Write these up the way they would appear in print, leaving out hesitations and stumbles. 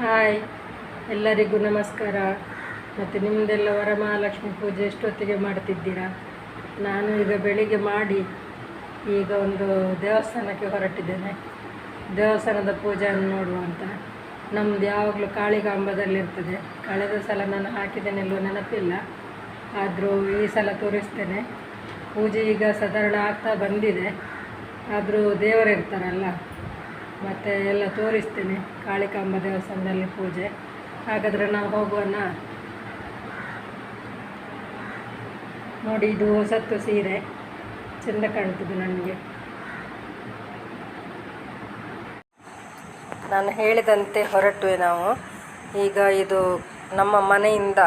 Hi, ಎಲ್ಲರಿಗೂ ನಮಸ್ಕಾರ. ಮತ್ತು ನಿಮ್ಮದೆಲ್ಲ ವರಮಹಾಲಕ್ಷ್ಮಿ ಪೂಜೆ ಎಷ್ಟೊತ್ತಿಗೆ ಮಾಡ್ತಿದ್ದೀರಾ? ನಾನು ಈಗ ಬೆಳಿಗ್ಗೆ ಮಾಡಿ ಈಗ ಒಂದು ದೇವಸ್ಥಾನಕ್ಕೆ ಹೊರಟಿದ್ದೇನೆ. ದೇವಸ್ಥಾನದ ಪೂಜೆಯನ್ನು ನೋಡುವ ಅಂತ. ನಮ್ಮದು ಯಾವಾಗಲೂ ಕಾಳಿಕಾಂಬದಲ್ಲಿರ್ತದೆ. ಕಳೆದ ಸಲ ನಾನು ಹಾಕಿದ್ದೇನೆಲ್ಲೋ ನೆನಪಿಲ್ಲ, ಆದರೂ ಈ ಸಲ ತೋರಿಸ್ತೇನೆ. ಪೂಜೆ ಈಗ ಸಾಧಾರಣ ಆಗ್ತಾ ಬಂದಿದೆ, ಆದರೂ ದೇವರಿರ್ತಾರಲ್ಲ, ಮತ್ತು ಎಲ್ಲ ತೋರಿಸ್ತೇನೆ. ಕಾಳಿಕಾಂಬ ದೇವಸ್ಥಾನದಲ್ಲಿ ಪೂಜೆ. ಹಾಗಾದರೆ ನಾವು ಹೋಗೋಣ. ನೋಡಿ, ಇದು ಹೊಸತ್ತು ಸೀರೆ, ಚೆಂದ ಕಾಣ್ತದೆ ನನಗೆ. ನಾನು ಹೇಳಿದಂತೆ ಹೊರಟುವೆ ನಾವು. ಈಗ ಇದು ನಮ್ಮ ಮನೆಯಿಂದ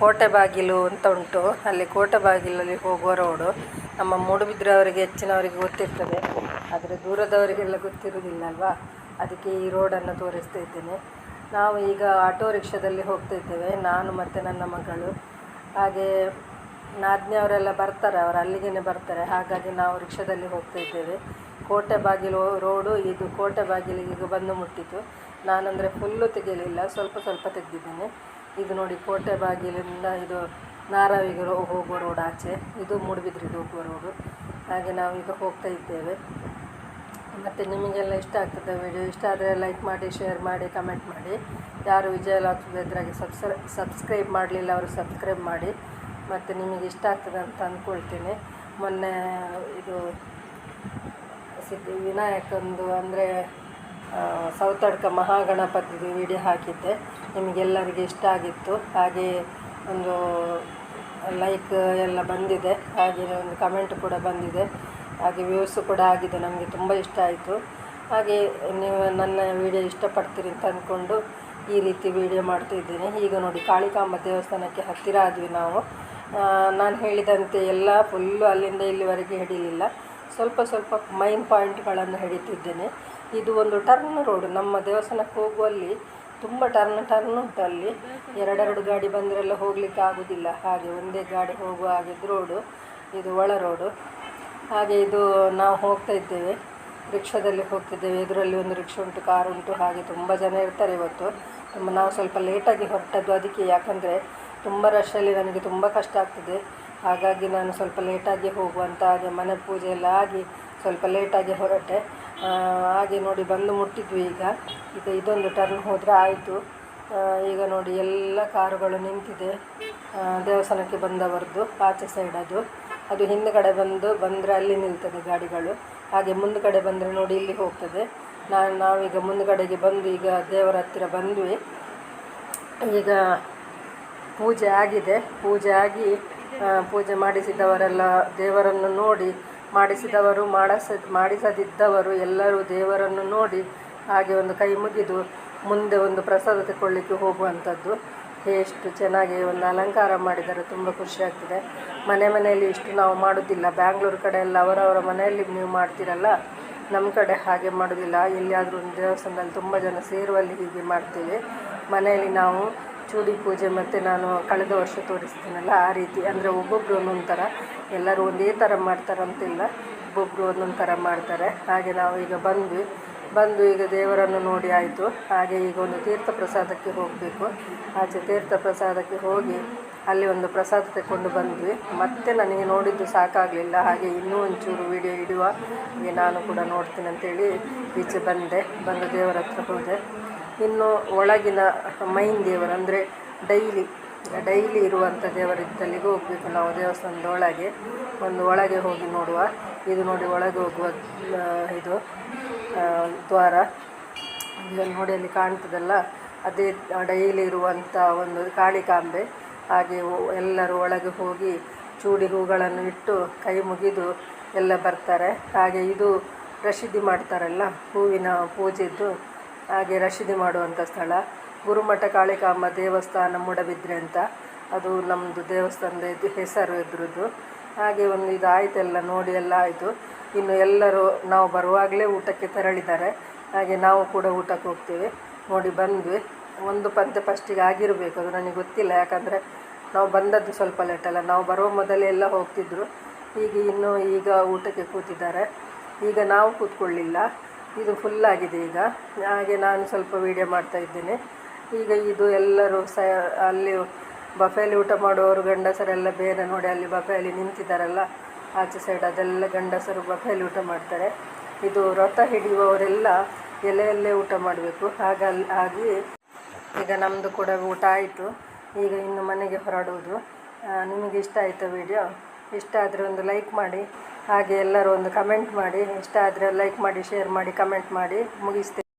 ಕೋಟೆ ಬಾಗಿಲು ಅಂತ ಉಂಟು, ಅಲ್ಲಿ ಕೋಟೆ ಬಾಗಿಲಲ್ಲಿ ಹೋಗುವ ರೋಡು. ನಮ್ಮ ಮೂಡುಬಿದ್ರೆ ಅವರಿಗೆ ಹೆಚ್ಚಿನವರಿಗೆ ಗೊತ್ತಿರ್ತದೆ, ಆದರೆ ದೂರದವರಿಗೆಲ್ಲ ಗೊತ್ತಿರೋದಿಲ್ಲ ಅಲ್ವಾ, ಅದಕ್ಕೆ ಈ ರೋಡನ್ನು ತೋರಿಸ್ತಾ ಇದ್ದೇನೆ. ನಾವು ಈಗ ಆಟೋ ರಿಕ್ಷಾದಲ್ಲಿ ಹೋಗ್ತಾ ಇದ್ದೇವೆ, ನಾನು ಮತ್ತು ನನ್ನ ಮಗಳು. ಹಾಗೆ ನಾದಿನಿಯವರೆಲ್ಲ ಬರ್ತಾರೆ, ಅವರು ಅಲ್ಲಿಗೇ ಬರ್ತಾರೆ, ಹಾಗಾಗಿ ನಾವು ರಿಕ್ಷಾದಲ್ಲಿ ಹೋಗ್ತಾ ಇದ್ದೇವೆ. ಕೋಟೆ ಬಾಗಿಲು ರೋಡು ಇದು. ಕೋಟೆ ಬಾಗಿಲಿಗೆ ಈಗ ಬಂದು ಮುಟ್ಟಿತು. ನಾನಂದರೆ ಫುಲ್ಲು ತೆಗೆಯಲಿಲ್ಲ, ಸ್ವಲ್ಪ ಸ್ವಲ್ಪ ತೆಗೆದಿದ್ದೇನೆ. ಇದು ನೋಡಿ, ಕೋಟೆ ಬಾಗಿಲಿಂದ ಇದು ನಾರಾವಿಗೆ ಹೋಗುವ ರೋಡ್ ಆಚೆ, ಇದು ಮೂಡುಬಿದ್ರೆಗೆ ಹೋಗುವ ರೋಡು. ಹಾಗೆ ನಾವೀಗ ಹೋಗ್ತಾ ಇದ್ದೇವೆ. ಮತ್ತು ನಿಮಗೆಲ್ಲ ಇಷ್ಟ ಆಗ್ತದೆ ವಿಡಿಯೋ? ಇಷ್ಟ ಆದರೆ ಲೈಕ್ ಮಾಡಿ, ಶೇರ್ ಮಾಡಿ, ಕಮೆಂಟ್ ಮಾಡಿ. ಯಾರು ವಿಜಯ ಲಾಕ್ಸ್ ಬೆದ್ರಾಗಿ ಸಬ್ಸ್ಕ್ರೈಬ್ ಮಾಡಲಿಲ್ಲ ಅವರು ಸಬ್ಸ್ಕ್ರೈಬ್ ಮಾಡಿ. ಮತ್ತು ನಿಮಗೆ ಇಷ್ಟ ಆಗ್ತದೆ ಅಂತ ಅಂದ್ಕೊಳ್ತೇನೆ. ಮೊನ್ನೆ ಇದು ವಿನಾಯಕಂದು ಅಂದರೆ ಸೌತಡ್ಕ ಮಹಾಗಣಪತಿದು ವಿಡಿಯೋ ಹಾಕಿದ್ದೆ, ನಿಮಗೆಲ್ಲರಿಗೆ ಇಷ್ಟ ಆಗಿತ್ತು. ಹಾಗೆ ಒಂದು ಲೈಕ್ ಎಲ್ಲ ಬಂದಿದೆ, ಹಾಗೆ ಒಂದು ಕಮೆಂಟ್ ಕೂಡ ಬಂದಿದೆ, ಹಾಗೆ ವ್ಯೂಸು ಕೂಡ ಆಗಿದೆ. ನಮಗೆ ತುಂಬ ಇಷ್ಟ ಆಯಿತು. ಹಾಗೆ ನೀವು ನನ್ನ ವಿಡಿಯೋ ಇಷ್ಟಪಡ್ತೀರಿ ಅಂತ ಅಂದ್ಕೊಂಡು ಈ ರೀತಿ ವಿಡಿಯೋ ಮಾಡ್ತಾಯಿದ್ದೇನೆ. ಈಗ ನೋಡಿ, ಕಾಳಿಕಾಂಬ ದೇವಸ್ಥಾನಕ್ಕೆ ಹತ್ತಿರ ಆದ್ವಿ ನಾವು. ನಾನು ಹೇಳಿದಂತೆ ಎಲ್ಲ ಫುಲ್ಲು ಅಲ್ಲಿಂದ ಇಲ್ಲಿವರೆಗೆ ಹಿಡಿಲಿಲ್ಲ, ಸ್ವಲ್ಪ ಸ್ವಲ್ಪ ಮೈನ್ ಪಾಯಿಂಟ್ಗಳನ್ನು ಹಿಡಿತಿದ್ದೇನೆ. ಇದು ಒಂದು ಟರ್ನ್ ರೋಡು. ನಮ್ಮ ದೇವಸ್ಥಾನಕ್ಕೆ ಹೋಗುವಲ್ಲಿ ತುಂಬ ಟರ್ನ್ ಉಂಟು. ಅಲ್ಲಿ ಎರಡೆರಡು ಗಾಡಿ ಬಂದರೆಲ್ಲ ಹೋಗಲಿಕ್ಕೆ ಆಗೋದಿಲ್ಲ, ಹಾಗೆ ಒಂದೇ ಗಾಡಿ ಹೋಗುವ ಹಾಗಿದ್ದು ರೋಡು ಇದು, ಒಳ ರೋಡು. ಹಾಗೆ ಇದು ನಾವು ಹೋಗ್ತಾ ಇದ್ದೇವೆ, ರಿಕ್ಷಾದಲ್ಲಿ ಹೋಗ್ತಿದ್ದೇವೆ. ಎದುರಲ್ಲಿ ಒಂದು ರಿಕ್ಷಾ ಉಂಟು, ಕಾರು ಉಂಟು, ಹಾಗೆ ತುಂಬ ಜನ ಇರ್ತಾರೆ ಇವತ್ತು. ನಾವು ಸ್ವಲ್ಪ ಲೇಟಾಗಿ ಹೊರಟದ್ದು ಅದಕ್ಕೆ, ಯಾಕಂದರೆ ತುಂಬ ರಶಲ್ಲಿ ನನಗೆ ತುಂಬ ಕಷ್ಟ ಆಗ್ತದೆ. ಹಾಗಾಗಿ ನಾನು ಸ್ವಲ್ಪ ಲೇಟಾಗಿ ಹೋಗುವಂತ. ಹಾಗೆ ಮನೆ ಪೂಜೆ ಎಲ್ಲ ಆಗಿ ಸ್ವಲ್ಪ ಲೇಟಾಗಿ ಹೊರಟೆ. ಹಾಗೆ ನೋಡಿ, ಬಂದು ಮುಟ್ಟಿದ್ವಿ. ಈಗ ಇದೊಂದು ಟರ್ನ್ ಹೋದರೆ ಆಯಿತು. ಈಗ ನೋಡಿ, ಎಲ್ಲ ಕಾರುಗಳು ನಿಂತಿದೆ. ದೇವಸ್ಥಾನಕ್ಕೆ ಬಂದವರದ್ದು ಆಚೆ ಸೈಡ್ ಅದು ಹಿಂದುಗಡೆ ಬಂದರೆ ಅಲ್ಲಿ ನಿಲ್ತದೆ ಗಾಡಿಗಳು. ಹಾಗೆ ಮುಂದುಗಡೆ ಬಂದರೆ ನೋಡಿ ಇಲ್ಲಿ ಹೋಗ್ತದೆ. ನಾವೀಗ ಮುಂದುಗಡೆಗೆ ಬಂದು ಈಗ ದೇವರ ಹತ್ತಿರ ಬಂದ್ವಿ. ಈಗ ಪೂಜೆ ಆಗಿದೆ. ಪೂಜೆ ಆಗಿ ಪೂಜೆ ಮಾಡಿಸಿದವರೆಲ್ಲ ದೇವರನ್ನು ನೋಡಿ, ಮಾಡಿಸಿದವರು ಮಾಡಿಸದಿದ್ದವರು ಎಲ್ಲರೂ ದೇವರನ್ನು ನೋಡಿ ಹಾಗೆ ಒಂದು ಕೈ ಮುಗಿದು ಮುಂದೆ ಒಂದು ಪ್ರಸಾದ ತಗೊಳ್ಳಿಕ್ಕೆ ಹೋಗುವಂಥದ್ದು. ಎಷ್ಟು ಚೆನ್ನಾಗಿ ಒಂದು ಅಲಂಕಾರ ಮಾಡಿದ್ದಾರೆ, ತುಂಬ ಖುಷಿ ಆಗ್ತದೆ. ಮನೆಯಲ್ಲಿ ಇಷ್ಟು ನಾವು ಮಾಡೋದಿಲ್ಲ. ಬ್ಯಾಂಗ್ಳೂರು ಕಡೆ ಎಲ್ಲ ಅವರವರ ಮನೆಯಲ್ಲಿ ನೀವು ಮಾಡ್ತೀರಲ್ಲ, ನಮ್ಮ ಕಡೆ ಹಾಗೆ ಮಾಡೋದಿಲ್ಲ. ಎಲ್ಲಿಯಾದರೂ ಒಂದು ದೇವಸ್ಥಾನದಲ್ಲಿ ತುಂಬ ಜನ ಸೇರುವಲ್ಲಿ ಹೀಗೆ ಮಾಡ್ತೇವೆ. ಮನೆಯಲ್ಲಿ ನಾವು ಚೂಡಿ ಪೂಜೆ ಮತ್ತು ನಾನು ಕಳೆದ ವರ್ಷ ತೋರಿಸ್ತೀನಲ್ಲ ಆ ರೀತಿ, ಅಂದರೆ ಒಬ್ಬೊಬ್ಬರು ಒಂದೊಂದು ಥರ, ಎಲ್ಲರೂ ಒಂದೇ ಥರ ಮಾಡ್ತಾರಂತಿಲ್ಲ, ಒಬ್ಬೊಬ್ಬರು ಒಂದೊಂದು ಥರ ಮಾಡ್ತಾರೆ. ಹಾಗೆ ನಾವು ಈಗ ಬಂದು ಈಗ ದೇವರನ್ನು ನೋಡಿ ಆಯಿತು. ಹಾಗೆ ಈಗ ಒಂದು ತೀರ್ಥ ಪ್ರಸಾದಕ್ಕೆ ಹೋಗಬೇಕು. ಆಚೆ ತೀರ್ಥ ಪ್ರಸಾದಕ್ಕೆ ಹೋಗಿ ಅಲ್ಲಿ ಒಂದು ಪ್ರಸಾದ ತಗೊಂಡು ಬಂದ್ವಿ. ಮತ್ತೆ ನನಗೆ ನೋಡಿದ್ದು ಸಾಕಾಗಲಿಲ್ಲ, ಹಾಗೆ ಇನ್ನೂ ಒಂಚೂರು ವಿಡಿಯೋ ಇಡುವ, ಹಾಗೆ ನಾನು ಕೂಡ ನೋಡ್ತೀನಿ ಅಂತೇಳಿ ಈಚೆ ಬಂದು ದೇವರ ಹತ್ರ ಹೋದೆ. ಇನ್ನು ಒಳಗಿನ ಮೈನ್ ದೇವರು, ಅಂದರೆ ಡೈಲಿ ಇರುವಂಥ ದೇವರಿದ್ದಲ್ಲಿಗೆ ಹೋಗಬೇಕು ನಾವು. ದೇವಸ್ಥಾನದ ಒಳಗೆ ಹೋಗಿ ನೋಡುವ. ಇದು ನೋಡಿ, ಒಳಗೆ ಹೋಗುವ ಇದು ದ್ವಾರ. ಈಗ ನೋಡಿ, ಅಲ್ಲಿ ಕಾಣ್ತದಲ್ಲ, ಅದೇ ಡೈಲಿ ಇರುವಂಥ ಒಂದು ಕಾಳಿಕಾಂಬೆ. ಹಾಗೆ ಎಲ್ಲರೂ ಒಳಗೆ ಹೋಗಿ ಚೂಡಿ ಹೂಗಳನ್ನು ಇಟ್ಟು ಕೈ ಮುಗಿದು ಎಲ್ಲ ಬರ್ತಾರೆ. ಹಾಗೆ ಇದು ರಶೀದಿ ಮಾಡ್ತಾರಲ್ಲ, ಹೂವಿನ ಪೂಜೆದ್ದು, ಹಾಗೆ ರಶೀದಿ ಮಾಡುವಂಥ ಸ್ಥಳ. ಗುರುಮಠ ಕಾಳಿಕಾಂಬ ದೇವಸ್ಥಾನ ಮೂಡುಬಿದ್ರೆ ಅಂತ, ಅದು ನಮ್ಮದು ದೇವಸ್ಥಾನದ ಹೆಸರು ಇದ್ರದ್ದು. ಹಾಗೆ ಒಂದು ಇದು ಆಯಿತೆಲ್ಲ ನೋಡಿ, ಎಲ್ಲ ಆಯಿತು. ಇನ್ನು ಎಲ್ಲರೂ ನಾವು ಬರುವಾಗಲೇ ಊಟಕ್ಕೆ ತೆರಳಿದ್ದಾರೆ. ಹಾಗೆ ನಾವು ಕೂಡ ಊಟಕ್ಕೆ ಹೋಗ್ತೇವೆ. ನೋಡಿ, ಬಂದ್ವಿ. ಒಂದು ಪಂಕ್ತಿ ಫಸ್ಟಿಗೆ ಆಗಿರಬೇಕು, ಅದು ನನಗೆ ಗೊತ್ತಿಲ್ಲ, ಯಾಕಂದರೆ ನಾವು ಬಂದದ್ದು ಸ್ವಲ್ಪ ಲೇಟಲ್ಲ. ನಾವು ಬರುವ ಮೊದಲೇ ಎಲ್ಲ ಹೋಗ್ತಿದ್ರು. ಈಗ ಊಟಕ್ಕೆ ಕೂತಿದ್ದಾರೆ. ಈಗ ನಾವು ಕೂತ್ಕೊಳ್ಳಿಲ್ಲ, ಇದು ಫುಲ್ಲಾಗಿದೆ ಈಗ. ಹಾಗೆ ನಾನು ಸ್ವಲ್ಪ ವೀಡಿಯೋ ಮಾಡ್ತಾ ಇದ್ದೇನೆ. ಈಗ ಇದು ಎಲ್ಲರೂ ಅಲ್ಲಿ ಬಫೆಯಲ್ಲಿ ಊಟ ಮಾಡುವವರು ಗಂಡಸರೆಲ್ಲ ಬೇರೆ ನೋಡಿ, ಅಲ್ಲಿ ಬಫೆಯಲ್ಲಿ ನಿಂತಿದ್ದಾರಲ್ಲ ಆಚೆ ಸೈಡ್, ಅದೆಲ್ಲ ಗಂಡಸರು ಬಫೆಯಲ್ಲಿ ಊಟ ಮಾಡ್ತಾರೆ. ಇದು ವ್ರತ ಹಿಡಿಯುವವರೆಲ್ಲ ಎಲೆಯಲ್ಲೇ ಊಟ ಮಾಡಬೇಕು. ಹಾಗಾಗಿ ಈಗ ನಮ್ಮದು ಕೂಡ ಊಟ ಆಯಿತು. ಈಗ ಇನ್ನು ಮನೆಗೆ ಹೊರಡುವುದು. ನಿಮಗೆ ಇಷ್ಟ ಆಯಿತಾ ವಿಡಿಯೋ? ಇಷ್ಟ ಆದರೆ ಒಂದು ಲೈಕ್ ಮಾಡಿ, ಹಾಗೆ ಎಲ್ಲರೂ ಒಂದು ಕಮೆಂಟ್ ಮಾಡಿ. ಇಷ್ಟ ಆದರೆ ಲೈಕ್ ಮಾಡಿ, ಶೇರ್ ಮಾಡಿ, ಕಮೆಂಟ್ ಮಾಡಿ. ಮುಗಿಸ್ತೇನೆ.